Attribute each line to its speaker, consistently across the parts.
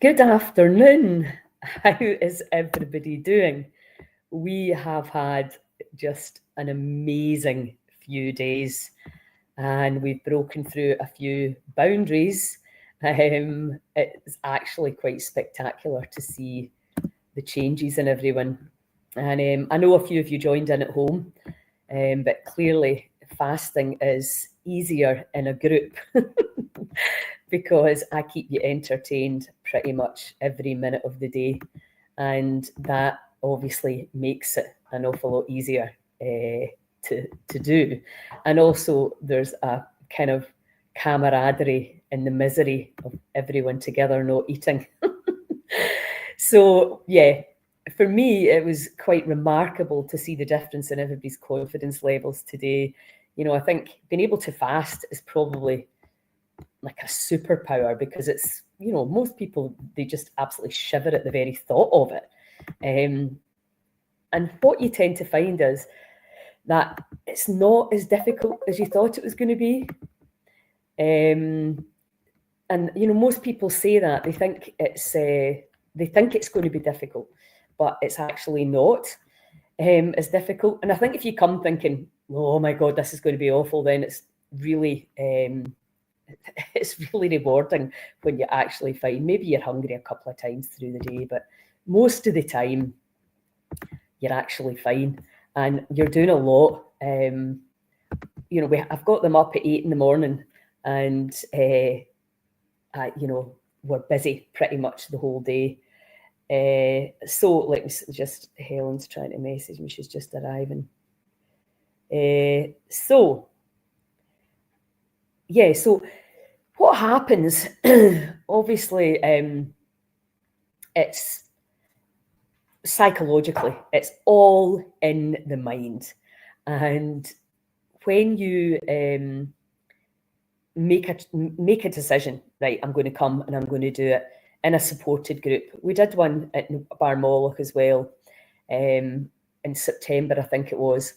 Speaker 1: Good afternoon. How is everybody doing? We have had just an amazing few days and we've broken through a few boundaries. It's actually quite spectacular to see the changes in everyone. And I know a few of you joined in at home, but clearly fasting is easier in a group because I keep you entertained pretty much every minute of the day. And that obviously makes it an awful lot easier to do. And also there's a kind of camaraderie in the misery of everyone together not eating. So yeah, for me, it was quite remarkable to see the difference in everybody's confidence levels today. You know, I think being able to fast is probably like a superpower because it's, you know, most people, they just absolutely shiver at the very thought of it. And what you tend to find is that it's not as difficult as you thought it was going to be. And, you know, most people say that they think it's going to be difficult, but it's actually not as difficult. And I think if you come thinking, oh my God, this is going to be awful, then it's really rewarding when you actually find maybe you're hungry a couple of times through the day, but most of the time you're actually fine and you're doing a lot. You know, I've got them up at 8 in the morning and you know, we're busy pretty much the whole day. So let me just, Helen's trying to message me, she's just arriving. So what happens, obviously, it's psychologically, it's all in the mind. And when you make a decision, right, I'm going to come and I'm going to do it in a supported group. We did one at Barmolloch as well in September, I think it was.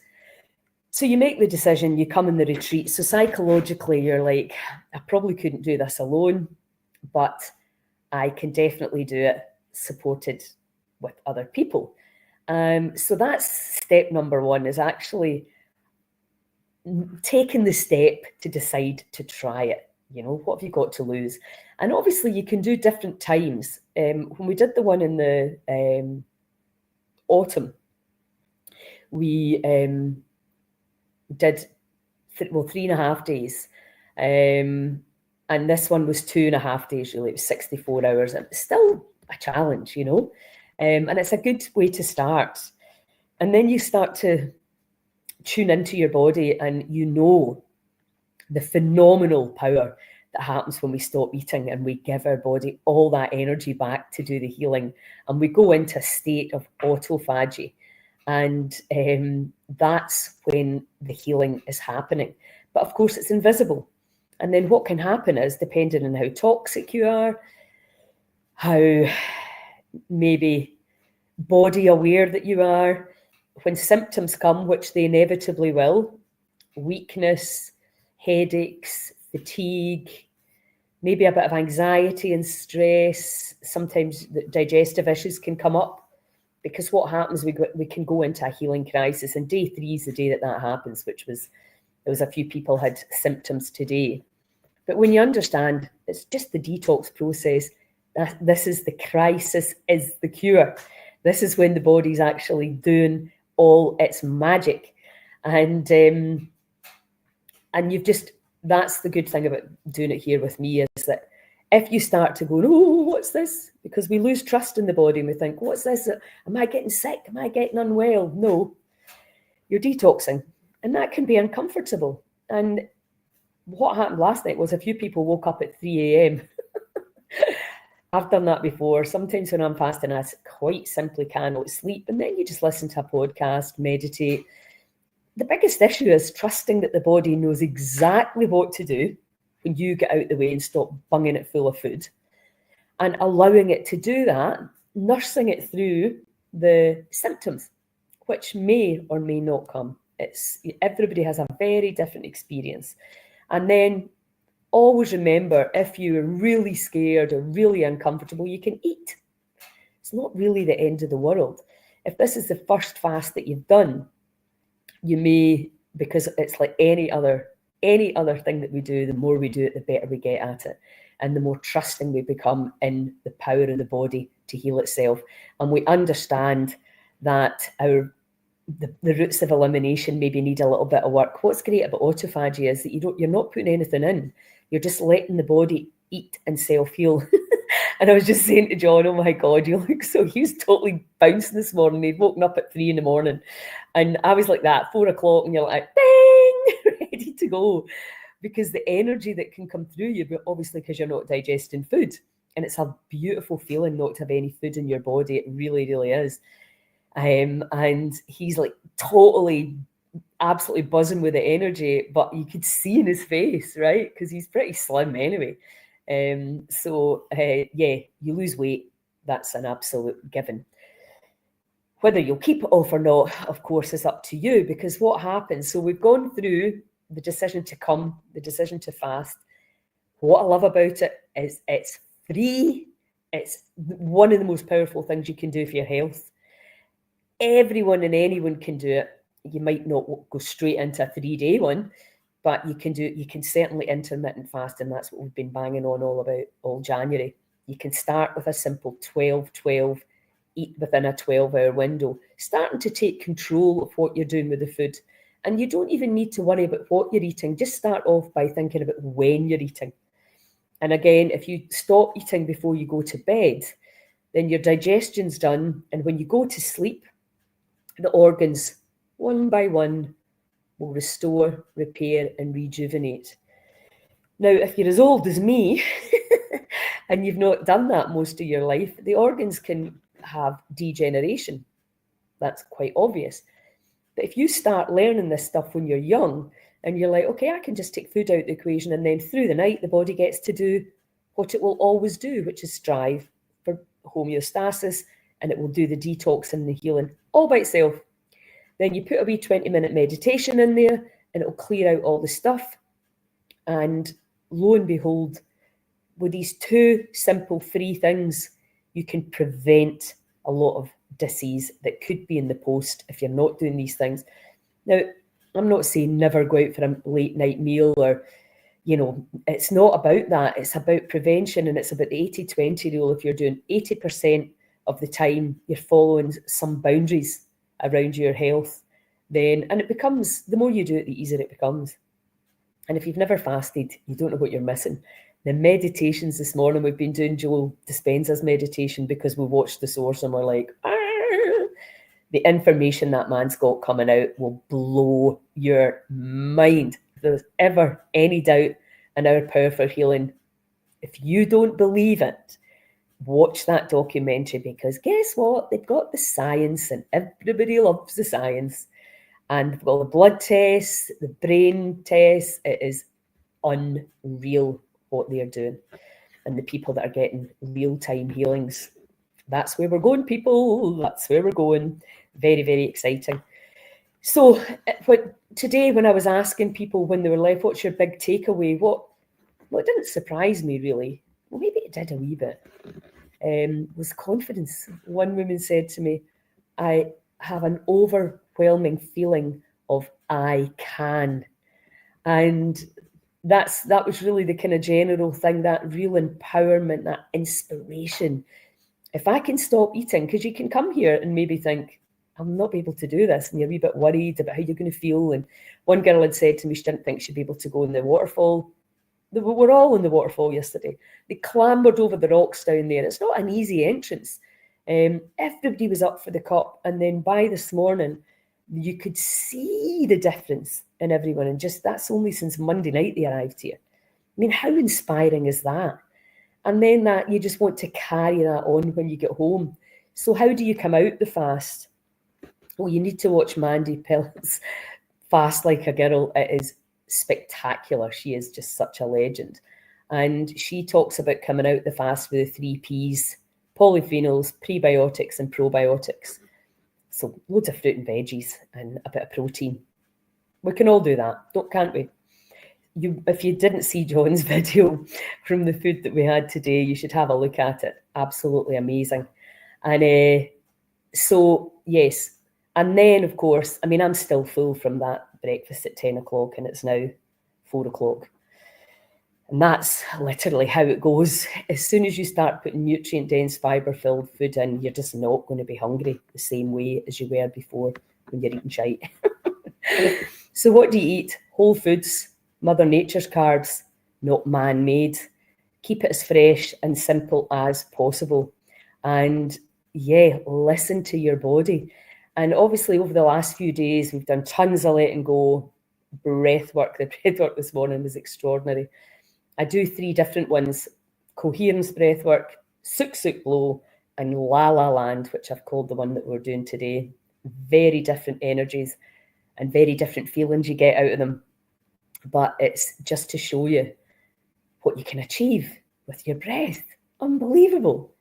Speaker 1: So you make the decision, you come in the retreat. So psychologically, you're like, I probably couldn't do this alone, but I can definitely do it supported with other people. So that's step number one, is actually taking the step to decide to try it. You know, what have you got to lose? And obviously you can do different times. When we did the one in the autumn, we did 3.5 days. And this one was 2.5 days, really. It was 64 hours. And it's still a challenge, you know. And it's a good way to start. And then you start to tune into your body and you know the phenomenal power that happens when we stop eating and we give our body all that energy back to do the healing. And we go into a state of autophagy. And that's when the healing is happening. But of course, it's invisible. And then what can happen is, depending on how toxic you are, how maybe body aware that you are, when symptoms come, which they inevitably will, weakness, headaches, fatigue, maybe a bit of anxiety and stress, sometimes the digestive issues can come up. Because what happens, we can go into a healing crisis, and day 3 is the day that happens, which was, there was a few people had symptoms today. But when you understand it's just the detox process, this is the crisis is the cure. This is when the body's actually doing all its magic. And you've just, that's the good thing about doing it here with me, is that if you start to go, oh, what's this? Because we lose trust in the body and we think, what's this? Am I getting sick? Am I getting unwell? No, you're detoxing. And that can be uncomfortable. And what happened last night was a few people woke up at 3 a.m. I've done that before. Sometimes when I'm fasting, I quite simply cannot sleep. And then you just listen to a podcast, meditate. The biggest issue is trusting that the body knows exactly what to do when you get out the way and stop bunging it full of food, and allowing it to do that, nursing it through the symptoms, which may or may not come. Everybody has a very different experience. And then always remember, if you're really scared or really uncomfortable, you can eat. It's not really the end of the world. If this is the first fast that you've done, you may, because it's like any other thing that we do, the more we do it, the better we get at it. And the more trusting we become in the power of the body to heal itself. And we understand that the roots of elimination maybe need a little bit of work. What's great about autophagy is that you're not putting anything in. You're just letting the body eat and self-heal. And I was just saying to John, oh my God, you look so, he was totally bouncing this morning. He'd woken up at 3 a.m. And I was like that, 4 o'clock, and you're like, ding, ready to go. Because the energy that can come through you, but obviously because you're not digesting food. And it's a beautiful feeling not to have any food in your body. It really, really is. And he's like totally, absolutely buzzing with the energy, but you could see in his face, right? Because he's pretty slim anyway. Yeah, you lose weight. That's an absolute given. Whether you'll keep it off or not, of course, is up to you, because what happens, so we've gone through the decision to come, the decision to fast. What I love about it is it's free. It's one of the most powerful things you can do for your health. Everyone and anyone can do it. You might not go straight into a 3-day one, but you can certainly intermittent fast, and that's what we've been banging on all about all January. You can start with a simple 12-12, eat within a 12-hour window, starting to take control of what you're doing with the food. And you don't even need to worry about what you're eating. Just start off by thinking about when you're eating. And again, if you stop eating before you go to bed, then your digestion's done. And when you go to sleep, the organs, one by one, will restore, repair, and rejuvenate. Now, if you're as old as me, and you've not done that most of your life, the organs can have degeneration. That's quite obvious. But if you start learning this stuff when you're young, and you're like, okay, I can just take food out of the equation, and then through the night, the body gets to do what it will always do, which is strive for homeostasis, and it will do the detox and the healing all by itself. Then you put a wee 20-minute meditation in there, and it'll clear out all the stuff. And lo and behold, with these 2 simple, free things, you can prevent a lot of disease that could be in the post if you're not doing these things. Now, I'm not saying never go out for a late night meal, or, it's not about that. It's about prevention, and it's about the 80-20 rule. If you're doing 80% of the time, you're following some boundaries around your health, and it becomes, the more you do it, the easier it becomes. And if you've never fasted, you don't know what you're missing. The meditations this morning, we've been doing Joe Dispenza's meditation because we watched The Source and we're like, the information that man's got coming out will blow your mind. If there's ever any doubt in our power for healing, if you don't believe it, watch that documentary, because guess what? They've got the science, and everybody loves the science. And they've got the blood tests, the brain tests. It is unreal what they're doing. And the people that are getting real-time healings. That's where we're going, people. That's where we're going. Very, very exciting. So today, when I was asking people when they were left, what's your big takeaway? What didn't surprise me, really, well, maybe it did a wee bit, was confidence. One woman said to me, I have an overwhelming feeling of I can. And that was really the kind of general thing, that real empowerment, that inspiration. If I can stop eating, because you can come here and maybe think, I'll not be able to do this, and you're a wee bit worried about how you're going to feel. And one girl had said to me she didn't think she'd be able to go in the waterfall. We were all in the waterfall yesterday. They clambered over the rocks down there. It's not an easy entrance. Everybody was up for the cup, and then by this morning, you could see the difference in everyone. And just, that's only since Monday night they arrived here. I mean, how inspiring is that? And then that you just want to carry that on when you get home. So how do you come out the fast? Well, you need to watch Mandy Pill's Fast Like a Girl. It is spectacular. She is just such a legend. And she talks about coming out the fast with the 3 Ps, polyphenols, prebiotics and probiotics. So loads of fruit and veggies and a bit of protein. We can all do that, can't we? if you didn't see John's video from the food that we had today, you should have a look at it. Absolutely amazing. And so, yes. And then, of course, I mean, I'm still full from that breakfast at 10 o'clock and it's now 4 o'clock. And that's literally how it goes. As soon as you start putting nutrient-dense, fibre-filled food in, you're just not going to be hungry the same way as you were before when you're eating shite. So what do you eat? Whole foods, Mother Nature's carbs, not man-made. Keep it as fresh and simple as possible. And yeah, listen to your body. And obviously over the last few days, we've done tons of letting go, breath work. The breath work this morning was extraordinary. I do 3 different ones: coherence breath work, Suk Suk Blow, and La La Land, which I've called the one that we're doing today. Very different energies and very different feelings you get out of them. But it's just to show you what you can achieve with your breath. Unbelievable.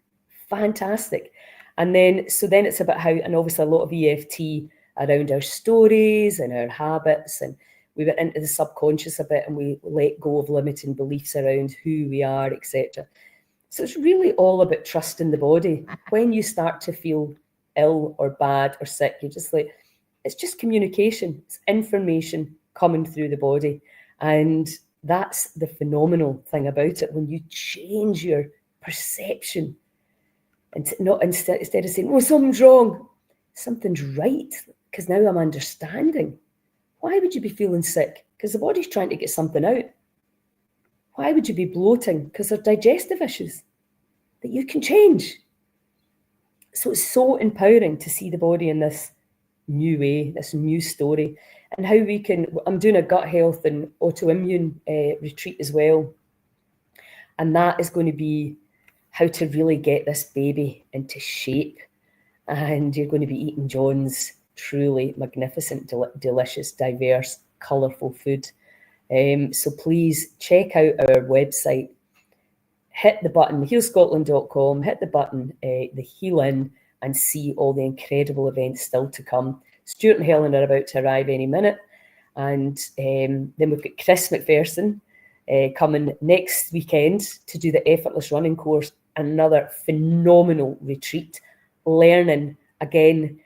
Speaker 1: Fantastic. And then it's about how, and obviously a lot of EFT around our stories and our habits, and we went into the subconscious a bit and we let go of limiting beliefs around who we are, etc. So it's really all about trusting the body. When you start to feel ill or bad or sick, you're just like, it's just communication. It's information coming through the body. And that's the phenomenal thing about it. When you change your perception, and not instead of saying, oh, something's wrong, something's right, because now I'm understanding. Why would you be feeling sick? Because the body's trying to get something out. Why would you be bloating? Because they're digestive issues that you can change. So it's so empowering to see the body in this new way, this new story, and how we can. I'm doing a gut health and autoimmune retreat as well. And that is going to be how to really get this baby into shape. And you're going to be eating John's truly magnificent, delicious, diverse, colourful food. So please check out our website. Hit the button, healscotland.com, hit the button, the Heal In, and see all the incredible events still to come. Stuart and Helen are about to arrive any minute. And then we've got Chris McPherson coming next weekend to do the Effortless Running course, another phenomenal retreat, learning, again,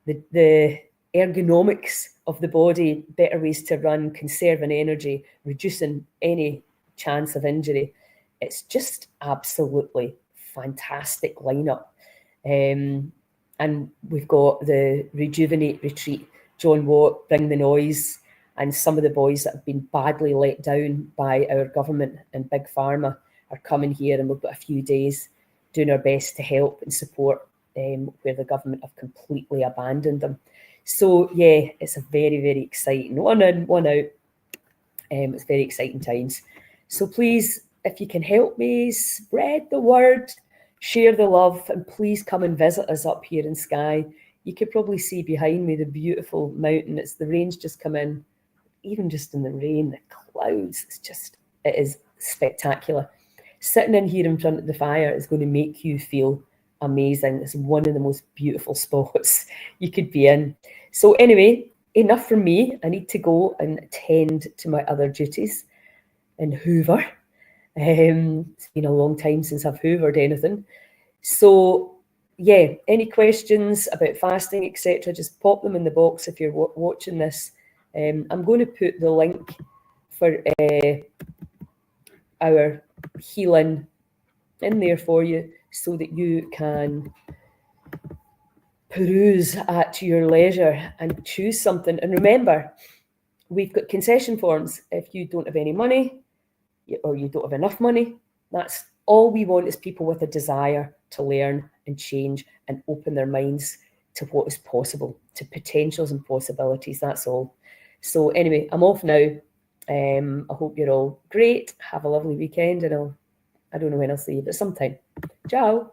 Speaker 1: the ergonomics of the body, better ways to run, conserving energy, reducing any chance of injury. It's just absolutely fantastic lineup. And we've got the Rejuvenate retreat, John Watt, Bring the Noise, and some of the boys that have been badly let down by our government and Big Pharma are coming here, and we've got a few days doing our best to help and support where the government have completely abandoned them. So yeah, it's a very, very exciting one in, one out. It's very exciting times. So please, if you can help me spread the word, share the love, and please come and visit us up here in Skye. You could probably see behind me the beautiful mountain. It's the rain's just come in. Even just in the rain, the clouds, it is spectacular. Sitting in here in front of the fire is going to make you feel amazing. It's one of the most beautiful spots you could be in. So anyway, enough from me. I need to go and attend to my other duties in Hoover. It's been a long time since I've hoovered anything. So yeah, any questions about fasting, etc., just pop them in the box if you're watching this. I'm going to put the link for our Heal In there for you so that you can peruse at your leisure and choose something. And remember, we've got concession forms. If you don't have any money or you don't have enough money, that's all we want, is people with a desire to learn and change and open their minds to what is possible, to potentials and possibilities. That's all. So anyway, I'm off now. I hope you're all great. Have a lovely weekend, and I don't know when I'll see you, but sometime. Ciao.